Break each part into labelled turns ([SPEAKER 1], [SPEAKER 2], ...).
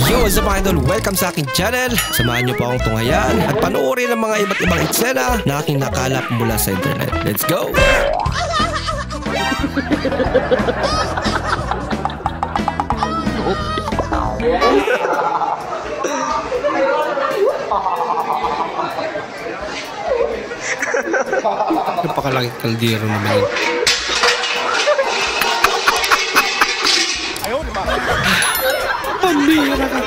[SPEAKER 1] Yo, what's up mga idol? Welcome sa aking channel. Samahan niyo po akong tunghayan at panoorin ang mga iba't ibang eksena na aking nakalap mula sa internet. Let's go! Napakalaking kaldero naman yun. Pambira ka.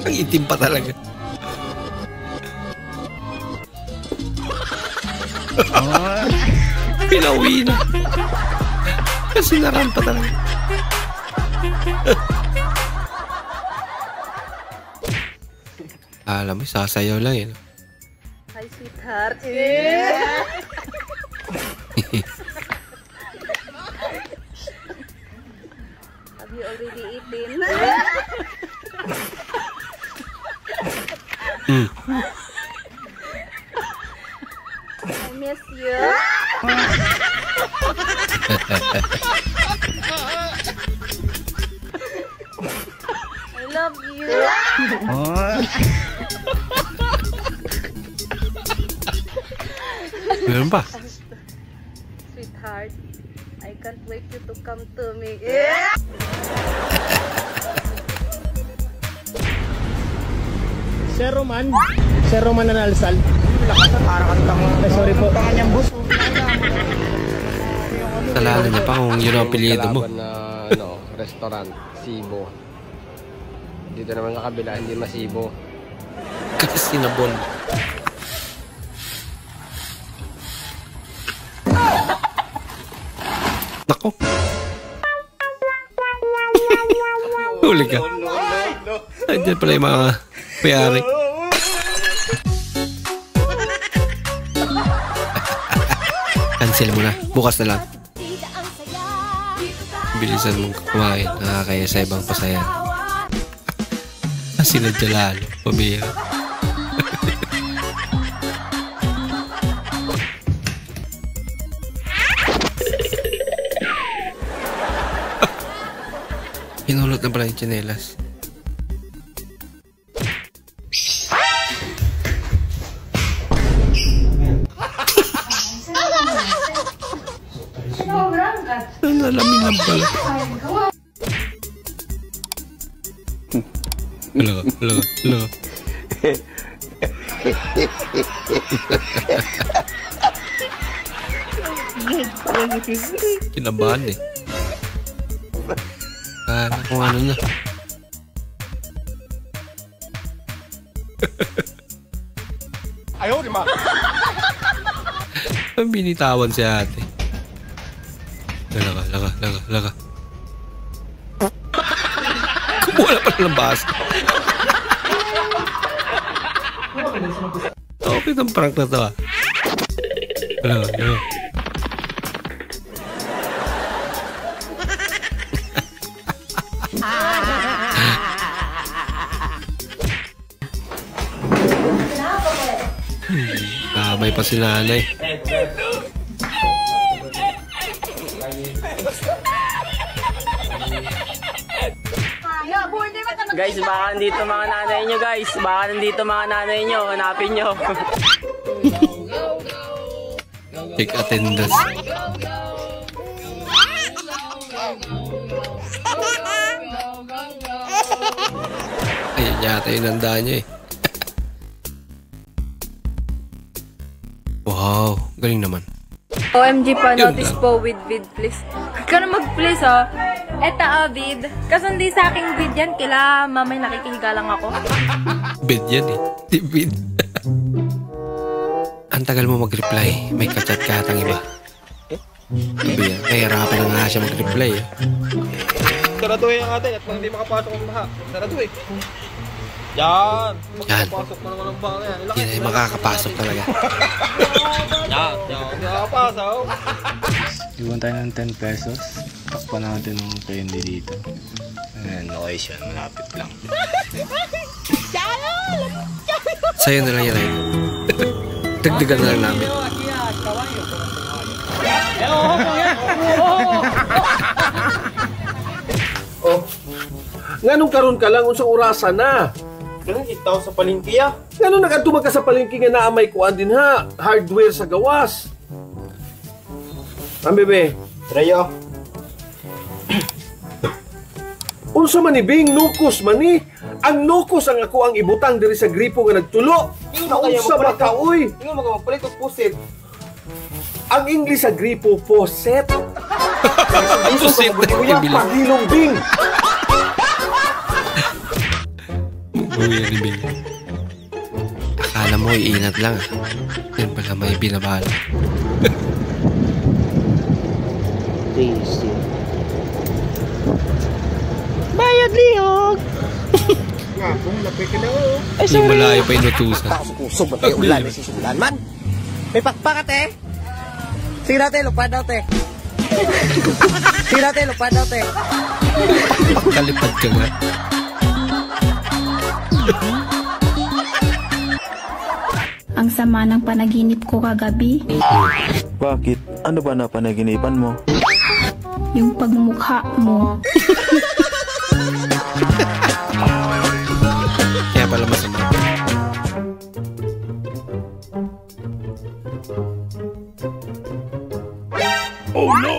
[SPEAKER 1] Ang itim pa talaga. Pinauwi na. Kasi naran pa talaga. Alam mo, sasayaw lang yun.
[SPEAKER 2] Hi, sweetheart. Have you already eaten? I miss you. I love you.
[SPEAKER 1] Meron pa?
[SPEAKER 2] Sweetheart, I can't wait you to come to me.
[SPEAKER 3] Sir Roman nanalsal. Sorry po.
[SPEAKER 1] Salala niya pa kung yun ang apelyido mo.
[SPEAKER 4] Restaurant, Sibo. Dito naman sa kabila, hindi masibo.
[SPEAKER 1] Kasi sinabon. Nako. Huli ka. Andiyan pala yung mga payari. Cancel mo na. Bukas na lang. Bilisan mong kumain. Nakakaya sa ibang pasayan. Sinadya lalo. Pabira. Pinulot na pala yung tsinelas. Nalamin lang pala. Hello. Kinabahan eh. Kung ano na.
[SPEAKER 4] Ayaw, di ma.
[SPEAKER 1] Ang binitawan si ate. Laka. Kumuha pa ng basa. Okay itong prank na to ah. Laka. Kamay pa si nanay.
[SPEAKER 3] Guys, baka nandito mga nanay nyo, guys. Baka nandito mga nanay nyo. Hanapin nyo.
[SPEAKER 1] Take attendance. Ayan yata yung nandaan nyo eh. Wow, galing naman.
[SPEAKER 2] OMG pa,
[SPEAKER 1] Yun
[SPEAKER 2] notice
[SPEAKER 1] lang.
[SPEAKER 2] po with vid, please. Huwag ka na mag-please, oh. Eta, vid. Kasundi sa aking vid yan, kila mamay nakikihiga lang ako.
[SPEAKER 1] Bid yan eh. Di bid. Ang tagal mo mag-reply. May kachat ka atang iba. Sabi yan. Nahihirapan na nga siya mag-reply eh.
[SPEAKER 4] Saraduhin ang atin at kung hindi makapasok ang baha. Saraduhin. Yan. Makapasok na naman ang baha na yan.
[SPEAKER 1] Yan ay makakapasok talaga.
[SPEAKER 4] Yan. Hindi makapasok.
[SPEAKER 5] Iwan tayo ng 10 pesos. Takpan natin ng candy dito. Ayan, okay siya. Malapit lang.
[SPEAKER 1] Sa'yo na lang yan ay. Dagdagan na lang namin.
[SPEAKER 6] Nganong karon ka lang unsang orasan na?
[SPEAKER 4] Ganun kita sa palengke ah.
[SPEAKER 6] Nganong nagadtumag ka sa palengke nga naa may kuan din ha? Hardware sa gawas. Bebe.
[SPEAKER 4] Rayo.
[SPEAKER 6] Unsa man ni Bing nukos man ni? Ang nukos ang ako ang ibutang diri sa gripo nga nagtulo. Unsa ba ka uy?
[SPEAKER 4] Ingon mo ka magpalit og pusit.
[SPEAKER 6] Ang English sa gripo faucet.
[SPEAKER 1] Pusit na
[SPEAKER 6] Kuya
[SPEAKER 1] ibili.
[SPEAKER 6] pagilong Bing.
[SPEAKER 1] Uy, Bing. Akala mo iinat lang. Yan pala may binabala.
[SPEAKER 3] Bayad lihog!
[SPEAKER 4] Nga, kung lapit ka na oh.
[SPEAKER 1] Hindi malayo pa inutusan.
[SPEAKER 3] Sobrang kayo ulan, may sisulan man. May pakpak te. Sige natin, lupad daw te. Sige natin, lupad daw te.
[SPEAKER 1] Kalipad ka nga.
[SPEAKER 7] Ang sama ng panaginip ko kagabi,
[SPEAKER 8] Bakit? Ano ba na panaginipan mo?
[SPEAKER 7] yung pagmumukha mo.
[SPEAKER 1] Kaya pala masama. Oh no!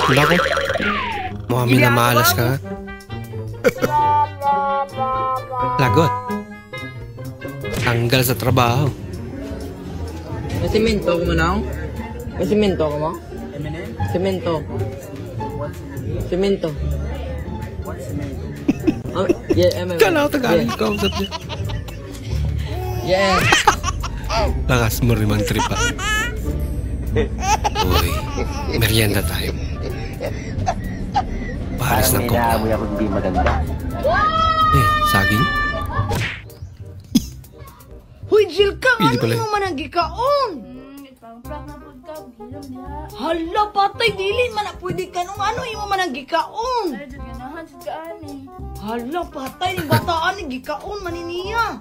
[SPEAKER 1] Wala ko. Mukhang minamalas ka nga. Lagot. Tanggal sa trabaho.
[SPEAKER 3] May simento ko mo na? May simento ko mo? Simento. Simento. Oh, yeah,
[SPEAKER 1] Kala ko Tagalog ka usap niya.
[SPEAKER 3] Yeah.
[SPEAKER 1] Lakas mo rin mang tripa. Uy, merienda tayo. Pares ng kokla.
[SPEAKER 3] ako hindi maganda.
[SPEAKER 1] Saging?
[SPEAKER 9] Hoy, Jill ka,
[SPEAKER 1] Pili
[SPEAKER 9] ano
[SPEAKER 1] pala.
[SPEAKER 9] mo man ang gikaon? Hala, patay, dili man na pwede ka nung ano, imo man ang gikaon. Hala, patay, yung bataan ni gikaon, maniniya.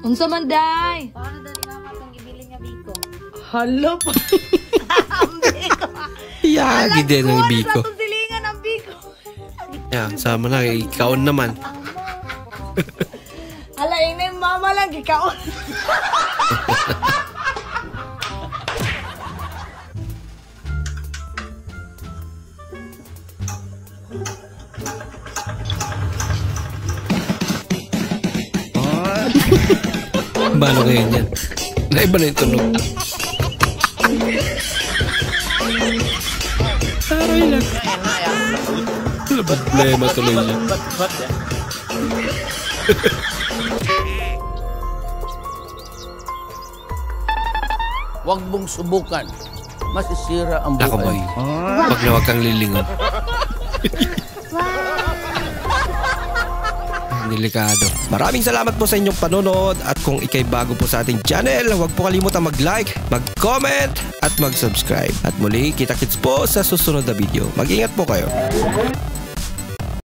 [SPEAKER 2] Unsa man day?
[SPEAKER 9] Hala, patay.
[SPEAKER 1] Yagi din ang biko.
[SPEAKER 9] Sa tusilingan ang biko.
[SPEAKER 1] Yan, sama na. Ikaon naman.
[SPEAKER 9] Hala, ina yung mama lang, gikaon.
[SPEAKER 1] Balo ngayon yan. Naiba na yung tunog. Aray lang. Ano ba problema tuloy niya?
[SPEAKER 3] Huwag mong subukan. Masisira ang
[SPEAKER 1] Ako boy. Wag na wag kang lilingon. Delikado. Maraming salamat po sa inyong panonood at kung ikay bago po sa ating channel, huwag po kalimutan mag-like, mag-comment at mag-subscribe. At muli, kita-kits po sa susunod na video. Mag-ingat po kayo.